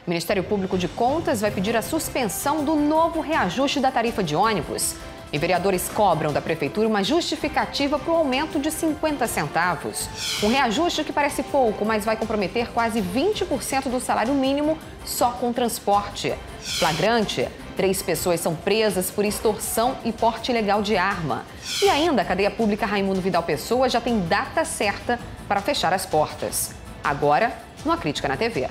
O Ministério Público de Contas vai pedir a suspensão do novo reajuste da tarifa de ônibus. E vereadores cobram da Prefeitura uma justificativa para o aumento de 50 centavos. Um reajuste que parece pouco, mas vai comprometer quase 20% do salário mínimo só com transporte. Flagrante, 3 pessoas são presas por extorsão e porte ilegal de arma. E ainda a cadeia pública Raimundo Vidal Pessoa já tem data certa para fechar as portas. Agora, no A Crítica na TV.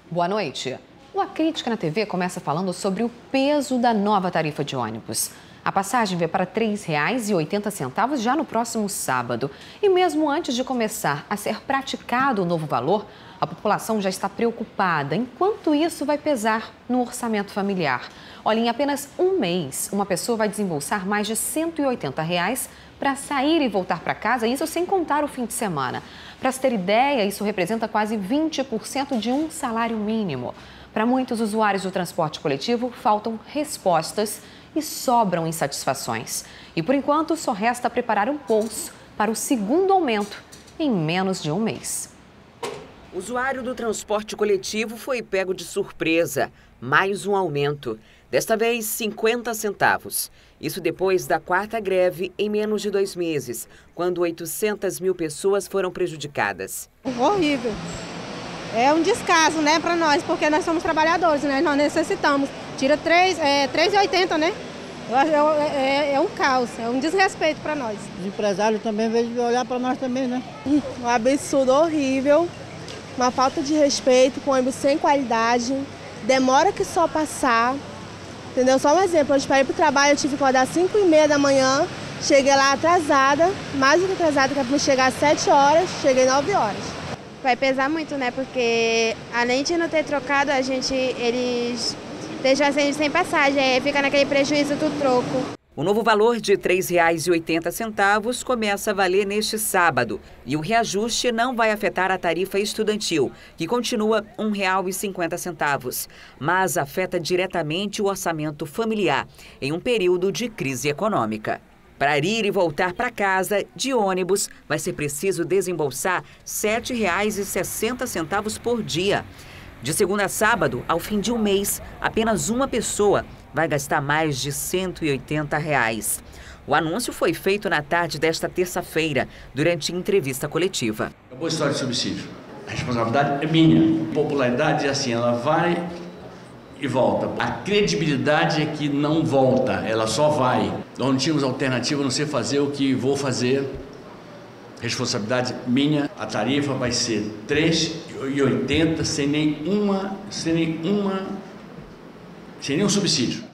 Boa noite. O A Crítica na TV começa falando sobre o peso da nova tarifa de ônibus. A passagem vai para R$ 3,80 já no próximo sábado. E mesmo antes de começar a ser praticado o novo valor, a população já está preocupada em quanto isso vai pesar no orçamento familiar. Olha, em apenas um mês, uma pessoa vai desembolsar mais de R$ 180 para sair e voltar para casa, isso sem contar o fim de semana. Para se ter ideia, isso representa quase 20% de um salário mínimo. Para muitos usuários do transporte coletivo, faltam respostas e sobram insatisfações. E por enquanto, só resta preparar um bolso para o segundo aumento em menos de um mês. O usuário do transporte coletivo foi pego de surpresa. Mais um aumento. Desta vez, 50 centavos. Isso depois da 4ª greve em menos de 2 meses, quando 800 mil pessoas foram prejudicadas. Horrível. É um descaso, né, para nós, porque nós somos trabalhadores, né? Nós necessitamos. Tira 3,80, né? É um caos, é um desrespeito para nós. Os empresários também veem olhar para nós também, né? Um absurdo horrível, uma falta de respeito, com ônibus sem qualidade, demora que só passar. Entendeu? Só um exemplo, hoje para ir para o trabalho eu tive que acordar às 5h30 da manhã, cheguei lá atrasada, mais do que atrasada, que era para chegar às 7 horas, cheguei 9 horas. Vai pesar muito, né? Porque além de não ter trocado, eles deixam a gente sem passagem, aí fica naquele prejuízo do troco. O novo valor de R$ 3,80 começa a valer neste sábado e o reajuste não vai afetar a tarifa estudantil, que continua R$ 1,50, mas afeta diretamente o orçamento familiar em um período de crise econômica. Para ir e voltar para casa de ônibus, vai ser preciso desembolsar R$ 7,60 por dia. De segunda a sábado, ao fim de um mês, apenas uma pessoa vai gastar mais de R$ 180. O anúncio foi feito na tarde desta terça-feira, durante entrevista coletiva. A boa história de subsídio. A responsabilidade é minha. A popularidade é assim, ela vai e volta. A credibilidade é que não volta, ela só vai. Nós não tínhamos alternativa a não ser fazer o que vou fazer. Responsabilidade minha. A tarifa vai ser R$ 3,80 sem nenhum subsídio.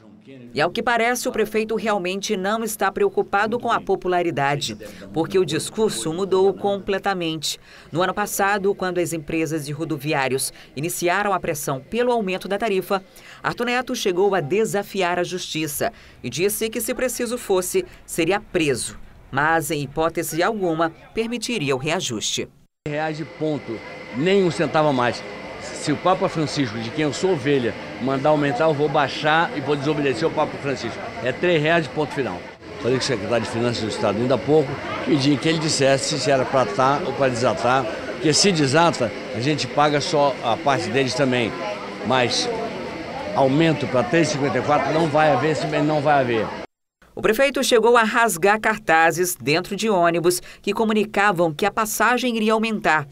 E ao que parece, o prefeito realmente não está preocupado com a popularidade, porque o discurso mudou completamente. No ano passado, quando as empresas de rodoviários iniciaram a pressão pelo aumento da tarifa, Arthur Neto chegou a desafiar a justiça e disse que, se preciso fosse, seria preso. Mas, em hipótese alguma, permitiria o reajuste. R$ de ponto, nem um centavo a mais. Se o Papa Francisco, de quem eu sou ovelha, mandar aumentar, eu vou baixar e vou desobedecer o Papa Francisco. É R$ de ponto final. Falei com o secretário de Finanças do Estado ainda há pouco, pedi que ele dissesse se era para atar ou para desatar, porque se desata, a gente paga só a parte deles também. Mas aumento para R$ 3,54 não vai haver, se bem não vai haver. O prefeito chegou a rasgar cartazes dentro de ônibus que comunicavam que a passagem iria aumentar.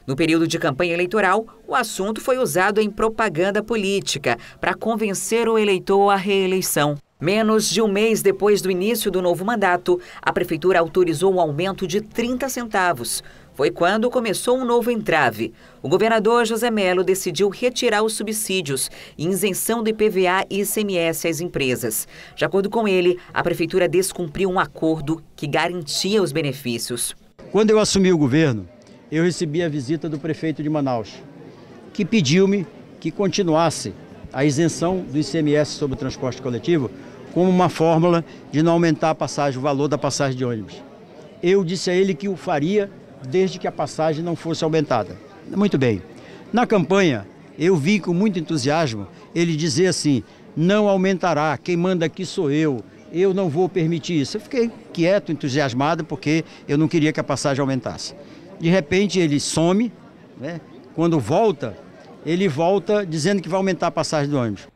No período de campanha eleitoral, o assunto foi usado em propaganda política para convencer o eleitor à reeleição. Menos de um mês depois do início do novo mandato, a prefeitura autorizou um aumento de 30 centavos. Foi quando começou um novo entrave. O governador José Mello decidiu retirar os subsídios e isenção do IPVA e ICMS às empresas. De acordo com ele, a prefeitura descumpriu um acordo que garantia os benefícios. Quando eu assumi o governo, eu recebi a visita do prefeito de Manaus, que pediu-me que continuasse a isenção do ICMS sobre o transporte coletivo como uma fórmula de não aumentar a passagem, o valor da passagem de ônibus. eu disse a ele que o faria desde que a passagem não fosse aumentada. Muito bem. Na campanha, eu vi com muito entusiasmo ele dizer assim, não aumentará, quem manda aqui sou eu não vou permitir isso. Eu fiquei quieto, entusiasmado, porque eu não queria que a passagem aumentasse. De repente ele some, né? Quando volta, ele volta dizendo que vai aumentar a passagem do ônibus.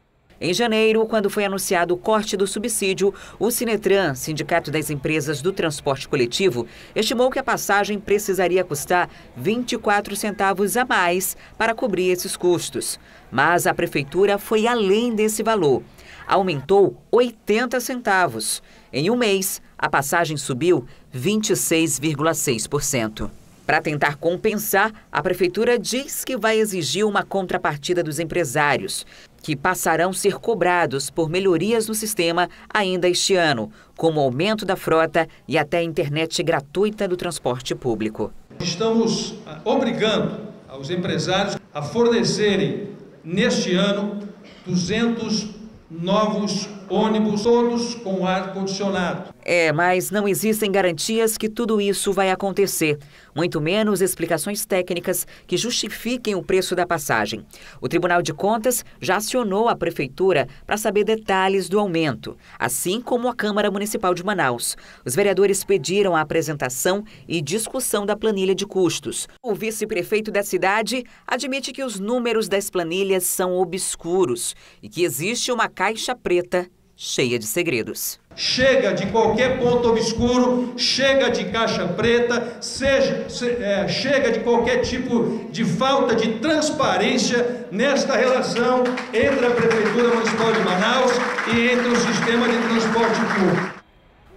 Em janeiro, quando foi anunciado o corte do subsídio, o Sinetran, Sindicato das Empresas do Transporte Coletivo, estimou que a passagem precisaria custar 24 centavos a mais para cobrir esses custos. Mas a prefeitura foi além desse valor. Aumentou 80 centavos. Em um mês, a passagem subiu 26,6%. Para tentar compensar, a prefeitura diz que vai exigir uma contrapartida dos empresários, que passarão a ser cobrados por melhorias no sistema ainda este ano, como o aumento da frota e até a internet gratuita do transporte público. Estamos obrigando os empresários a fornecerem, neste ano, 200 novos ônibus, todos com ar-condicionado. Mas não existem garantias que tudo isso vai acontecer, muito menos explicações técnicas que justifiquem o preço da passagem. O Tribunal de Contas já acionou a Prefeitura para saber detalhes do aumento, assim como a Câmara Municipal de Manaus. Os vereadores pediram a apresentação e discussão da planilha de custos. O vice-prefeito da cidade admite que os números das planilhas são obscuros e que existe uma caixa preta cheia de segredos. Chega de qualquer ponto obscuro, chega de caixa preta, chega de qualquer tipo de falta de transparência nesta relação entre a Prefeitura Municipal de Manaus e entre o sistema de transporte público.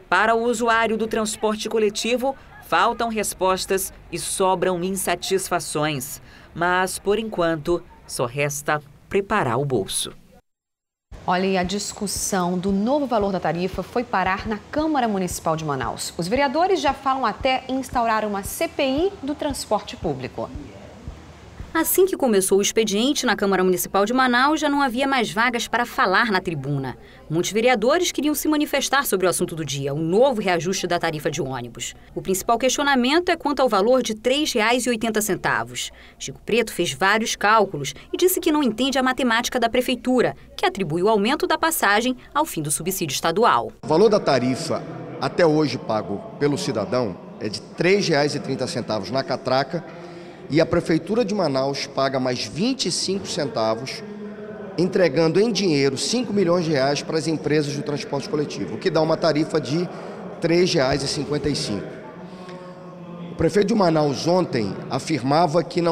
Para o usuário do transporte coletivo, faltam respostas e sobram insatisfações. Mas, por enquanto, só resta preparar o bolso. Olha, e a discussão do novo valor da tarifa foi parar na Câmara Municipal de Manaus. Os vereadores já falam até em instaurar uma CPI do transporte público. Assim que começou o expediente na Câmara Municipal de Manaus, já não havia mais vagas para falar na tribuna. Muitos vereadores queriam se manifestar sobre o assunto do dia, o novo reajuste da tarifa de ônibus. O principal questionamento é quanto ao valor de R$ 3,80. Chico Preto fez vários cálculos e disse que não entende a matemática da prefeitura, que atribui o aumento da passagem ao fim do subsídio estadual. O valor da tarifa até hoje pago pelo cidadão é de R$ 3,30 na catraca, e a Prefeitura de Manaus paga mais 25 centavos, entregando em dinheiro 5 milhões de reais para as empresas do transporte coletivo, o que dá uma tarifa de R$ 3,55. O prefeito de Manaus ontem afirmava que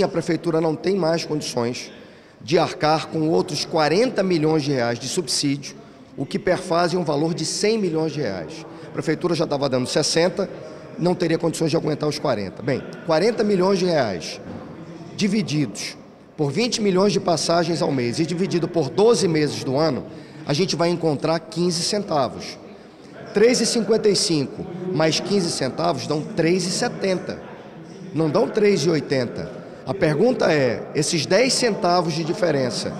a Prefeitura não tem mais condições de arcar com outros 40 milhões de reais de subsídio, o que perfazem um valor de 100 milhões de reais. A Prefeitura já estava dando 60, não teria condições de aguentar os 40. Bem, 40 milhões de reais divididos por 20 milhões de passagens ao mês e dividido por 12 meses do ano, a gente vai encontrar 15 centavos. 3,55 mais 15 centavos dão 3,70. Não dão 3,80. A pergunta é, esses 10 centavos de diferença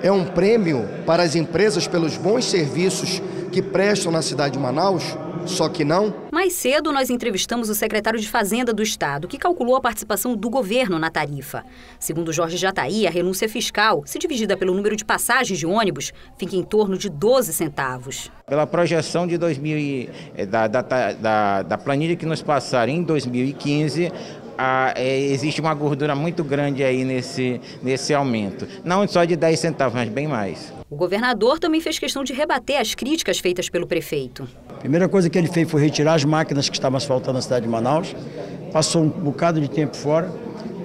é um prêmio para as empresas pelos bons serviços que prestam na cidade de Manaus? Só que não. Mais cedo, nós entrevistamos o secretário de Fazenda do Estado, que calculou a participação do governo na tarifa. Segundo Jorge Jataí, a renúncia fiscal, se dividida pelo número de passagens de ônibus, fica em torno de 12 centavos. Pela projeção de da planilha que nos passaram em 2015, existe uma gordura muito grande aí nesse aumento. Não só de 10 centavos, mas bem mais. O governador também fez questão de rebater as críticas feitas pelo prefeito. A primeira coisa que ele fez foi retirar as máquinas que estavam asfaltando a cidade de Manaus, passou um bocado de tempo fora.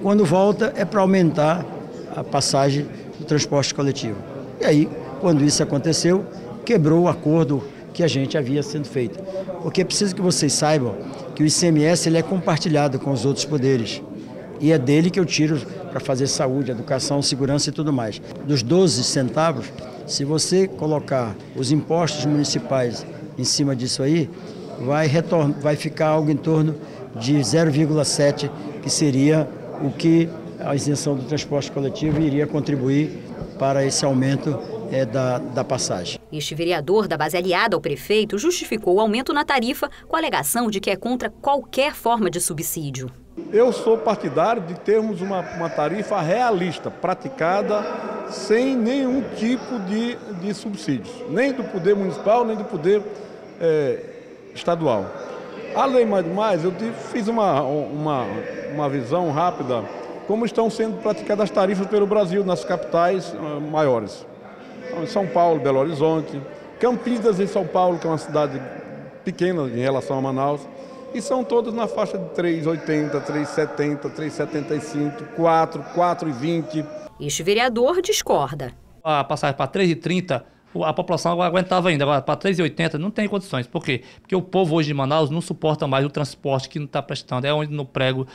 Quando volta é para aumentar a passagem do transporte coletivo. E aí, quando isso aconteceu, quebrou o acordo que a gente havia sendo feito. Porque é preciso que vocês saibam que o ICMS ele é compartilhado com os outros poderes. E é dele que eu tiro para fazer saúde, educação, segurança e tudo mais. Dos 12 centavos, se você colocar os impostos municipais em cima disso aí, vai ficar algo em torno de 0,7, que seria o que a isenção do transporte coletivo iria contribuir para esse aumento da passagem. Este vereador da base aliada ao prefeito justificou o aumento na tarifa com a alegação de que é contra qualquer forma de subsídio. Eu sou partidário de termos uma tarifa realista, praticada sem nenhum tipo de subsídios, nem do poder municipal, nem do poder estadual. Além do mais, eu fiz uma visão rápida como estão sendo praticadas as tarifas pelo Brasil nas capitais maiores. Em São Paulo, Belo Horizonte, Campinas em São Paulo, que é uma cidade pequena em relação a Manaus, e são todas na faixa de R$ 3,80, R$ 3,70, R$ 3,75, R$ 4, R$ 4,20. Este vereador discorda. A passagem para R$ 3,30, a população aguentava ainda, agora para R$ 3,80 não tem condições. Por quê? Porque o povo hoje de Manaus não suporta mais o transporte que não está prestando, é onde no prego.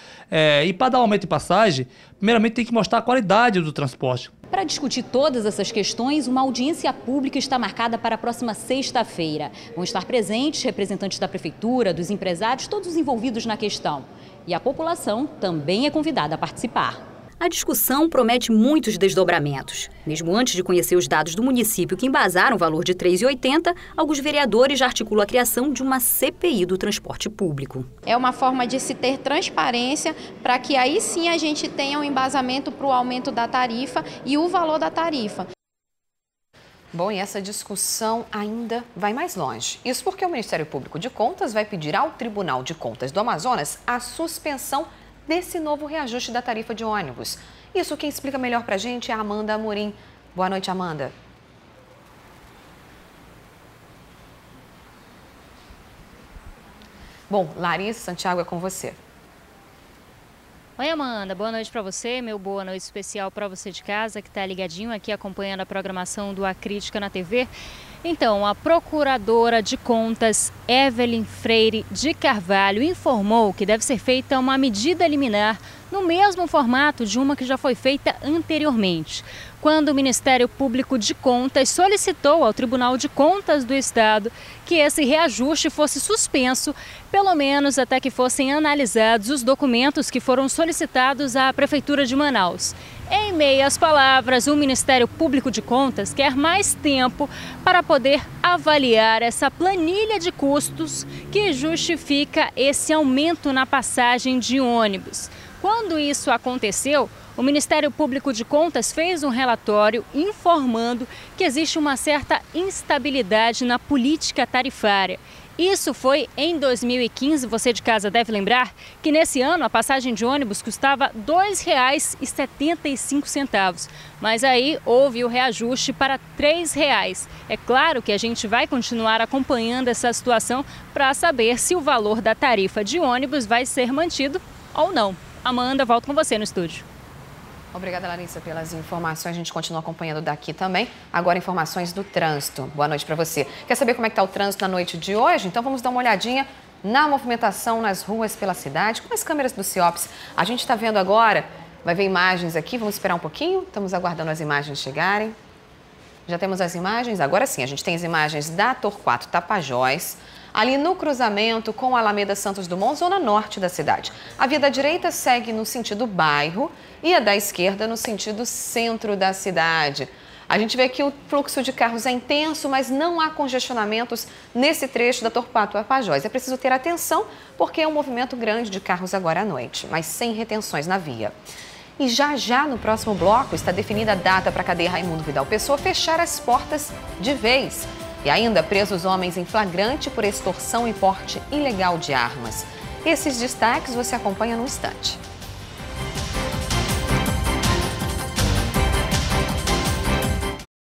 E para dar um aumento de passagem, primeiramente tem que mostrar a qualidade do transporte. Para discutir todas essas questões, uma audiência pública está marcada para a próxima sexta-feira. Vão estar presentes representantes da prefeitura, dos empresários, todos os envolvidos na questão. E a população também é convidada a participar. A discussão promete muitos desdobramentos. Mesmo antes de conhecer os dados do município que embasaram o valor de R$ 3,80, alguns vereadores já articulam a criação de uma CPI do transporte público. É uma forma de se ter transparência para que aí sim a gente tenha um embasamento para o aumento da tarifa e o valor da tarifa. Bom, e essa discussão ainda vai mais longe. Isso porque o Ministério Público de Contas vai pedir ao Tribunal de Contas do Amazonas a suspensão desse novo reajuste da tarifa de ônibus. Isso quem explica melhor pra gente é a Amanda Amorim. Boa noite, Amanda. Bom, Larissa Santiago, é com você. Oi, Amanda, boa noite para você, meu boa noite especial para você de casa que está ligadinho aqui acompanhando a programação do A Crítica na TV. Então, a Procuradora de Contas, Evelyn Freire de Carvalho, informou que deve ser feita uma medida liminar no mesmo formato de uma que já foi feita anteriormente, quando o Ministério Público de Contas solicitou ao Tribunal de Contas do Estado que esse reajuste fosse suspenso, pelo menos até que fossem analisados os documentos que foram solicitados à Prefeitura de Manaus. Em meias palavras, o Ministério Público de Contas quer mais tempo para poder avaliar essa planilha de custos que justifica esse aumento na passagem de ônibus. Quando isso aconteceu, o Ministério Público de Contas fez um relatório informando que existe uma certa instabilidade na política tarifária. Isso foi em 2015, você de casa deve lembrar que nesse ano a passagem de ônibus custava R$ 2,75, mas aí houve o reajuste para R$ 3. É claro que a gente vai continuar acompanhando essa situação para saber se o valor da tarifa de ônibus vai ser mantido ou não. Amanda, volto com você no estúdio. Obrigada, Larissa, pelas informações. A gente continua acompanhando daqui também. Agora, informações do trânsito. Boa noite para você. Quer saber como é que está o trânsito na noite de hoje? Então, vamos dar uma olhadinha na movimentação nas ruas pela cidade, com as câmeras do CIOPS. A gente está vendo agora, vai ver imagens aqui. Vamos esperar um pouquinho. Estamos aguardando as imagens chegarem. Já temos as imagens? Agora sim, a gente tem as imagens da Torquato Tapajós, ali no cruzamento com a Alameda Santos Dumont, zona norte da cidade. A via da direita segue no sentido bairro e a da esquerda no sentido centro da cidade. A gente vê que o fluxo de carros é intenso, mas não há congestionamentos nesse trecho da Torquato Tapajós. É preciso ter atenção porque é um movimento grande de carros agora à noite, mas sem retenções na via. E já no próximo bloco está definida a data para a cadeia Raimundo Vidal Pessoa fechar as portas de vez. E ainda presos homens em flagrante por extorsão e porte ilegal de armas. Esses destaques você acompanha no instante.